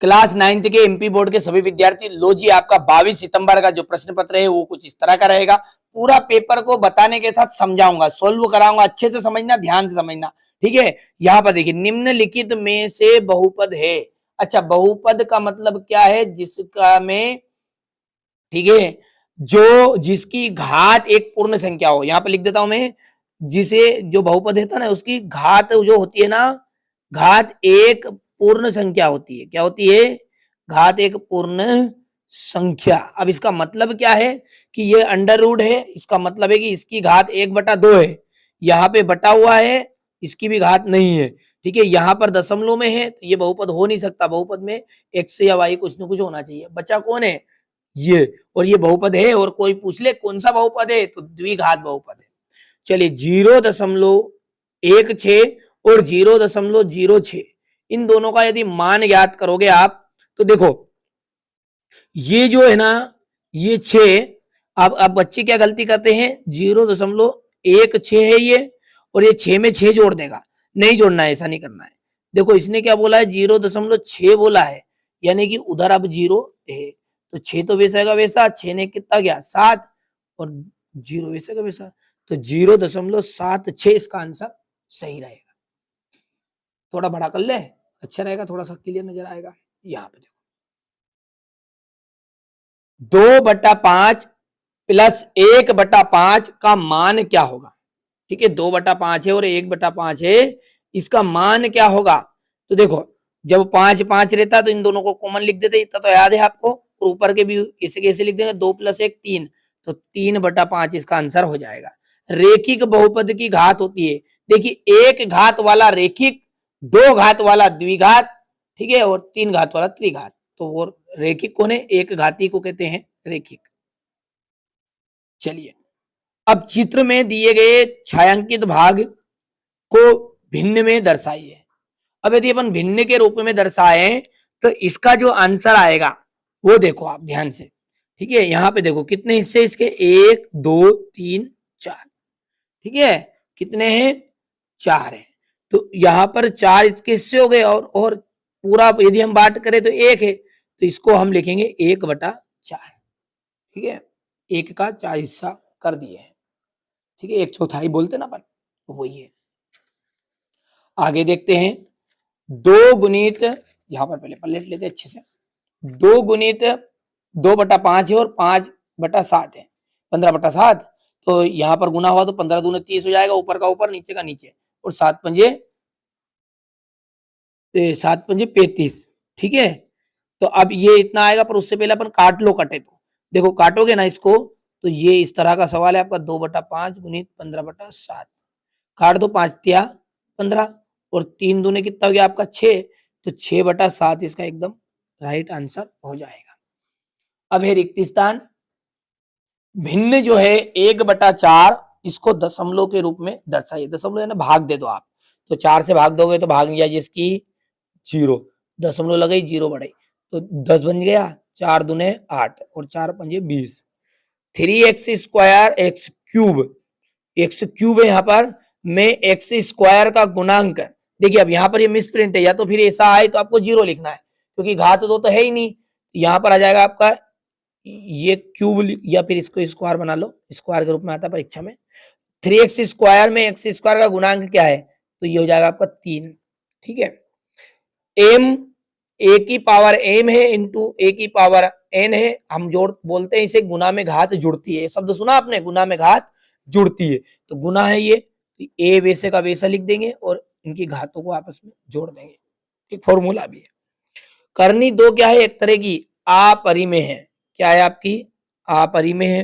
Class 9th के MP board के सभी विद्यार्थी, लो जी आपका 22 सितंबर का जो प्रश्न पत्र है वो कुछ इस तरह का रहेगा। पूरा पेपर को बताने के साथ समझाऊंगा, सोल्व कराऊंगा, अच्छे से समझना, ध्यान से समझना, ठीक है। यहाँ पर देखिए, निम्नलिखित में से बहुपद है। अच्छा, बहुपद का मतलब क्या है? जिसका में, ठीक है, जो जिसकी घात एक पूर्ण संख्या हो। यहाँ पर लिख देता हूं मैं, जिसे जो बहुपद है ना, उसकी घात जो होती है ना, घात एक पूर्ण संख्या होती है। क्या होती है? घात एक पूर्ण संख्या। अब इसका मतलब क्या है कि ये अंडर रूट है, इसका मतलब है कि इसकी घात 1/2 है। यहाँ पे बटा हुआ है, इसकी भी घात नहीं है, ठीक है। यहाँ पर दशमलव में है तो ये बहुपद हो नहीं सकता। बहुपद में x या y कुछ न कुछ होना चाहिए। बचा कौन है? ये। और ये बहुपद है, और कोई पूछ ले कौन सा बहुपद है, तो द्विघात बहुपद है। चलिए, 0.16 और 0.06, इन दोनों का यदि मान ज्ञात करोगे आप, तो देखो ये जो है ना, ये 6, अब बच्चे क्या गलती करते हैं, 0.16 है ये, और ये 6 में 6 जोड़ देगा। नहीं जोड़ना है, ऐसा नहीं करना है। देखो इसने क्या बोला है, 0.6 बोला है, यानी कि उधर अब 0 है, तो 6 तो वैसा का वैसा, 6 ने कितना गया 7, और 0 वैसा का वैसा, तो 0.76 इसका आंसर सही रहेगा। थोड़ा बड़ा कर ले, अच्छा रहेगा, थोड़ा सा क्लियर नजर आएगा। यहाँ पे देखो, 2/5 प्लस 1/5 का मान क्या होगा? ठीक है, 2/5 है और 1/5 है, इसका मान क्या होगा? तो देखो, जब 5 5 रहता तो इन दोनों को कॉमन लिख देते, इतना तो याद है आपको। और ऊपर के भी इसे कैसे लिख देंगे, 2 + 1 3, तो 3/5 इसका आंसर हो जाएगा। रेखिक बहुपद की घात होती है, देखिए, एक घात वाला रेखिक, दो घात वाला द्विघात, ठीक है, और 3 घात वाला त्रिघात। तो वो रेखिक कौन है? एक घाती को कहते हैं रेखिक। चलिए, अब चित्र में दिए गए छायांकित भाग को भिन्न में दर्शाइए। अब यदि अपन भिन्न के रूप में दर्शाएं तो इसका जो आंसर आएगा वो देखो आप ध्यान से, ठीक है। यहाँ पे देखो कितने हिस्से इसके, 1 2 3 4, ठीक है। कितने हैं? 4 है। तो यहाँ पर 4 इसके हिस्से हो गए, और पूरा यदि हम बात करें तो 1 है, तो इसको हम लिखेंगे 1/4, ठीक है। 1 का 4 हिस्सा कर दिए हैं, ठीक है, 1/4 बोलते ना अपन, तो वही है। आगे देखते हैं, 2 गुणित, यहाँ पर पहले पलट लेते अच्छे से, 2 गुणित 2/5 है और 5/7 है, 15/7। तो यहाँ पर गुना हुआ तो 15 दूनी 30 हो जाएगा, ऊपर का ऊपर नीचे का नीचे, और 7 पंजे 35, ठीक है। तो अब ये इतना आएगा, पर उससे पहले अपन काट लो कटे को। देखो काटोगे ना इसको, तो ये इस तरह का सवाल है आपका, 2/5 गुणित 15/7, काट दो, 5 तिया 15, और 3 दूने कितना हो गया आपका 6, तो 6/7 इसका एकदम राइट आंसर हो जाएगा। अब है रिक्त स्थान। भिन्न जो है 1/4, इसको दशमलव के रूप में दर्शाइए। दशमलव है ना, भाग दे दो आप, तो 4 से भाग दोगे तो भाग गया जिसकी 0, दशमलव लगाई 0 बढ़ाई, तो 10 बन गया, 4 दूने 8 और 4 पंजे 20। 3x² x³ है यहाँ पर, में x² का गुणांक। देखिए अब यहाँ पर ये मिसप्रिंट है, या तो फिर ऐसा आए तो आपको 0 लिखना है, क्योंकि घात 2 तो है ही नहीं। यहाँ पर आ जाएगा आपका ये क्यूब, या फिर इसको स्क्वायर बना लो, स्क्वायर के रूप में आता है परीक्षा में। 3x² में x² का गुणांक क्या है, तो ये हो जाएगा आपका 3, ठीक है। m a की पावर m है इंटू a की पावर n है, हम जोड़ बोलते हैं इसे गुना में घात जुड़ती है। शब्द सुना आपने, गुना में घात जुड़ती है, तो गुना है ये, तो a वैसे का वैसा लिख देंगे और इनकी घातों को आपस में जोड़ देंगे, एक फॉर्मूला भी है। करनी 2 क्या है, एक तरह की अपरिमेय है। क्या है आपकी? अपरिमेय है।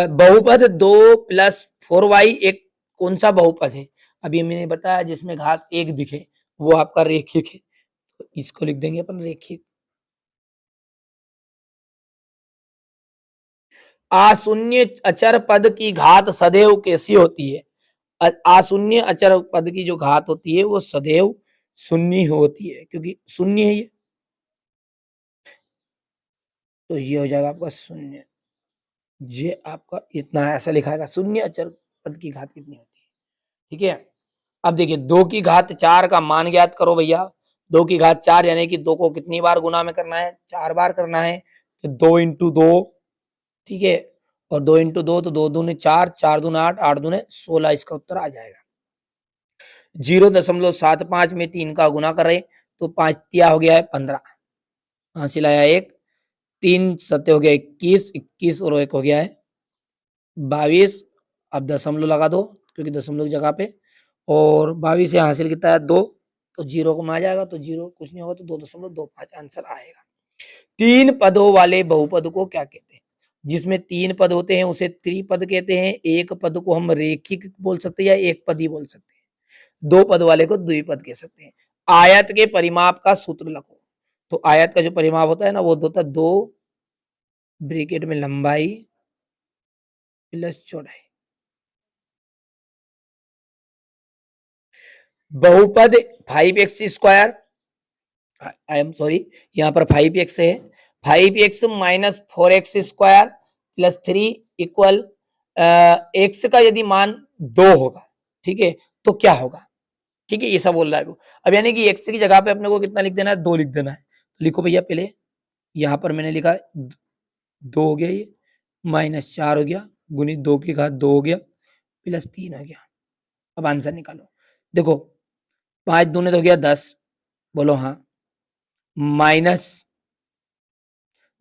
बहुपद 2 + 4y एक कौन सा बहुपद है? अभी मैंने बताया जिसमें घात 1 दिखे, वो आपका रेखिक है, तो इसको लिख देंगे अपन रेखिक। आशून्य अचर पद की घात सदैव कैसी होती है? आशून्य अचर पद की जो घात होती है वो सदैव शून्य होती है, क्योंकि शून्य है ये, तो ये हो जाएगा आपका शून्य। ये आपका इतना ऐसा लिखा है, शून्य अचर पद की घात कितनी होती है, ठीक है। अब देखिए 2 की घात 4 का मान ज्ञात करो भैया। 2 की घात 4 यानी कि 2 को कितनी बार गुना में करना है, 4 बार करना है, तो 2 इंटू 2, ठीक है, और 2 इंटू 2 तो 2 दूने 4, 4 दूने 8, 8 दूने 16, इसका उत्तर आ जाएगा। 0.75 में 3 का गुना कर रहे तो 5 तिया हो गया है 15, हासिल आया 1, 3 सत्ते हो गया 21, 21 और 1 हो गया है 22। अब दशमलव लगा दो क्योंकि दशमलव की जगह पे, और 22 से हासिल कितना है 2, तो 0 को आ जाएगा, तो 0 कुछ नहीं होगा तो 2.25 आंसर आएगा। 3 पदों वाले बहुपद को क्या कहते हैं? जिसमें 3 पद होते हैं उसे त्रिपद कहते हैं। एक पद को हम रेखिक बोल सकते हैं या एक पदी बोल सकते हैं। 2 पद वाले को द्विपद कह सकते हैं। आयत के परिमाप का सूत्र लिखो। तो आयत का जो परिमाप होता है ना वो होता है 2 ब्रैकेट में लंबाई प्लस चौड़ाई। बहुपद 5x², आई एम सॉरी, यहाँ पर 5x है, 5x minus 4x² plus 3 equal x का यदि मान 2 होगा, ठीक है, तो क्या होगा, ठीक है, ये सब बोल रहा है वो। अब यानी कि x की जगह पे अपने को कितना लिख देना है, 2 लिख देना है। तो लिखो भैया, पहले यहाँ पर मैंने लिखा 2 हो गया, ये माइनस 4 हो गया, गुणित 2 की घात 2 हो गया, प्लस 3 हो गया। अब आंसर निकालो। देखो 5 दूने तो हो गया 10, बोलो हाँ, माइनस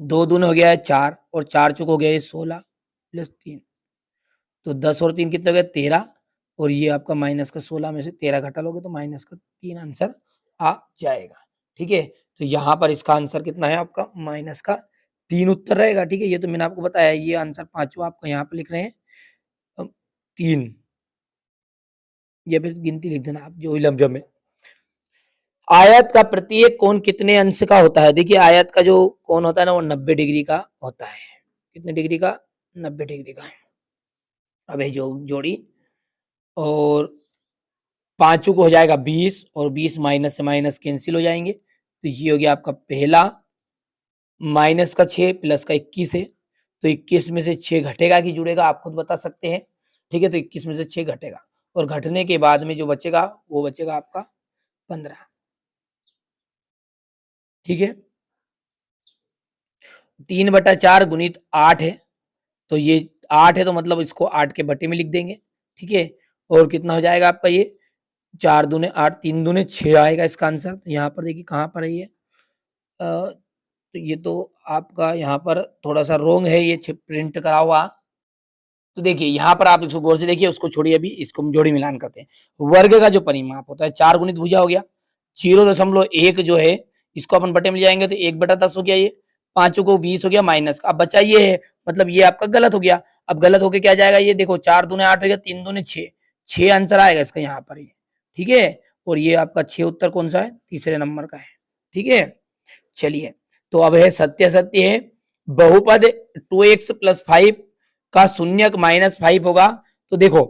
2 दूने हो गया है 4, और 4 चुक हो गया है 16 प्लस 3, तो 10 और 3 कितने हो गया 13, और ये आपका माइनस का 16 में से 13 घटा लोगे तो माइनस का 3 आंसर आ जाएगा। ठीक है, तो यहाँ पर इसका आंसर कितना है आपका, माइनस का 3 उत्तर रहेगा। ठीक है, ये तो मैंने आपको बताया, ये आंसर पांचवा आपका यहाँ पर लिख रहे हैं 3, ये फिर गिनती लिख देना आप जो लमजम में। आयत का प्रत्येक कोण कितने अंश का होता है? देखिए आयत का जो कोण होता है ना वो 90 डिग्री का होता है। कितने डिग्री का? 90 डिग्री का। अब है जो जोड़ी, और पांचों को हो जाएगा 20, और 20 माइनस से माइनस कैंसिल हो जाएंगे, तो ये हो गया आपका पहला, माइनस का 6 प्लस का 21 है, तो 21 में से 6 घटेगा कि जुड़ेगा आप खुद बता सकते हैं। ठीक है, तो 21 में से 6 घटेगा, और घटने के बाद में जो बचेगा वो बचेगा आपका 15। ठीक है, 3/4 गुणित 8 है, तो ये 8 है तो मतलब इसको 8 के बटे में लिख देंगे। ठीक है, और कितना हो जाएगा आपका ये 4 दूने 8, 3 दूने 6 आएगा इसका आंसर। तो यहाँ पर देखिए कहाँ पर है ये, तो ये तो आपका यहाँ पर थोड़ा सा रोंग है, ये प्रिंट करा हुआ। तो देखिए यहाँ पर आप इसको गौर से देखिए, उसको छोड़िए, अभी इसको हम जोड़ी मिलान करते हैं। वर्ग का जो परिमाप होता है 4 गुणित भुजा हो गया, 0.1 जो है इसको अपन बटे में ले जाएंगे तो 1/10 हो गया, ये पांचों को 20 हो गया माइनस का, अब बचा ये है, मतलब ये आपका गलत हो गया। अब गलत होके क्या जाएगा, ये देखो 4 दूने 8 हो गया, 3 दूने 6, 6 आंसर आएगा इसका यहाँ पर ये। ठीक है, और ये आपका 6 उत्तर कौन सा है, तीसरे नंबर का है। ठीक है, चलिए, तो अब है सत्य सत्य है, बहुपद 2x + 5 का शून्यक -5 होगा। तो देखो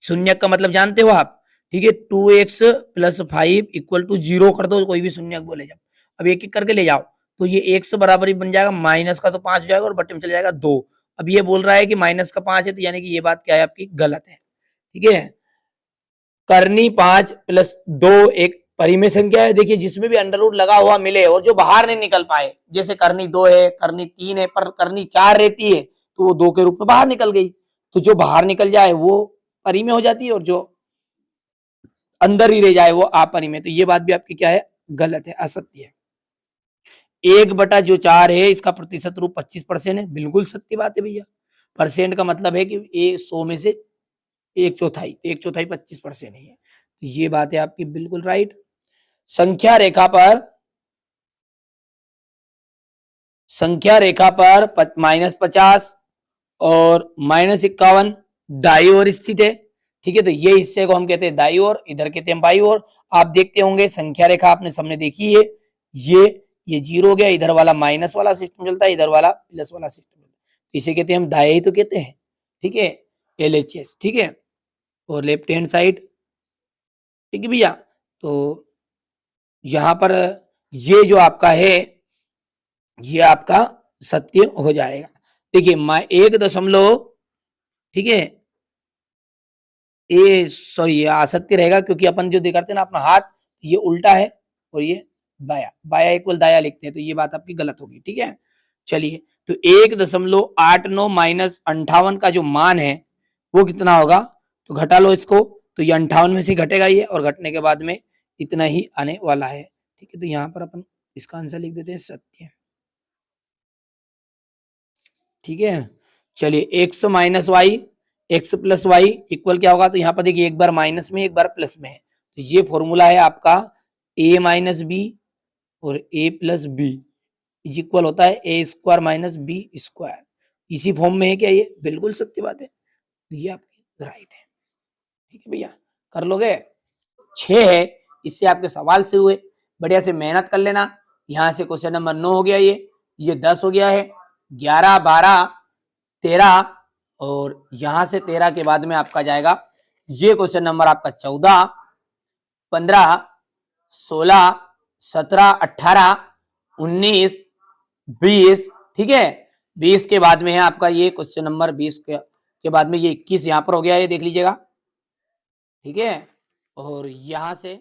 शून्यक का मतलब जानते हो आप, ठीक है, 2x + 5 = 0 कर दो, कोई भी शून्यक बोले जब, अब एक एक करके ले जाओ, तो ये x बराबर ही बन जाएगा, माइनस का तो 5 हो जाएगा और बटे में चले जाएगा 2। अब ये बोल रहा है कि माइनस का 5 है, तो यानी कि ये बात क्या है आपकी, गलत है। ठीक है, करनी 5 + 2 एक परिमेय संख्या है। देखिए जिसमें भी अंडर रूट लगा हुआ मिले और जो बाहर नहीं निकल पाए, जैसे करनी 2 है, करनी 3 है, पर करनी 4 रहती है तो वो 2 के रूप में बाहर निकल गई, तो जो बाहर निकल जाए वो परिमेय हो जाती है, और जो अंदर ही रह जाए वो अपरिमेय। तो ये बात भी आपकी क्या है, गलत है, असत्य है। 1/4 है, इसका प्रतिशत रूप 25% है, बिल्कुल सत्य बात है भैया। परसेंट का मतलब है कि 100 में से 1/4, 1/4 25% ही है, तो ये बात है आपकी बिल्कुल राइट। संख्या रेखा पर -50 और -51 दाई ओर स्थित है। ठीक है, तो ये हिस्से को हम कहते हैं दाई ओर, इधर कहते हैं बाई ओर। आप देखते होंगे संख्या रेखा आपने सामने देखी है, ये 0 हो गया, इधर वाला माइनस वाला सिस्टम चलता है, इधर वाला प्लस वाला सिस्टम, इसे कहते हैं हम दाई तो कहते हैं। ठीक है, LHS। ठीक है, और लेफ्ट हैंड साइड, ठीक है भैया, तो यहाँ पर ये जो आपका है ये आपका सत्य हो जाएगा। देखिए 1 ठीक है, ये सॉरी ये असत्य रहेगा, क्योंकि अपन जो करते हैं ना अपना हाथ, ये उल्टा है, और ये बाया, बाया इक्वल दाया लिखते हैं, तो ये बात आपकी गलत होगी। ठीक है, चलिए तो 1.89 माइनस 58 का जो मान है वो कितना होगा, तो घटा लो इसको, तो ये 58 में से घटेगा ये, और घटने के बाद में इतना ही आने वाला है। ठीक है, तो यहाँ पर अपन इसका आंसर लिख देते हैं सत्य। ठीक है, चलिए x minus y x plus y equal क्या होगा, तो यहाँ पर देखिए एक बार माइनस में एक बार प्लस में है, तो ये फॉर्मूला है आपका ए माइनस बी और ए प्लस बी इज इक्वल होता है ए स्क्वायर माइनस बी स्क्वायर। इसी फॉर्म में है क्या ये, बिल्कुल सत्य बात है, तो ये आपकी राइट है। ठीक है भैया, कर लोगे। 6 है, इससे आपके सवाल से हुए, बढ़िया से मेहनत कर लेना। यहाँ से क्वेश्चन नंबर 9 हो गया, ये 10 हो गया है, 11 12 13 और यहाँ से 13 के बाद में आपका जाएगा ये क्वेश्चन नंबर आपका 14 15 16 17 18 19 20। ठीक है, 20 के बाद में है आपका ये क्वेश्चन नंबर 20 के बाद में ये 21 यहाँ पर हो गया, ये देख लीजिएगा। ठीक है, और यहाँ से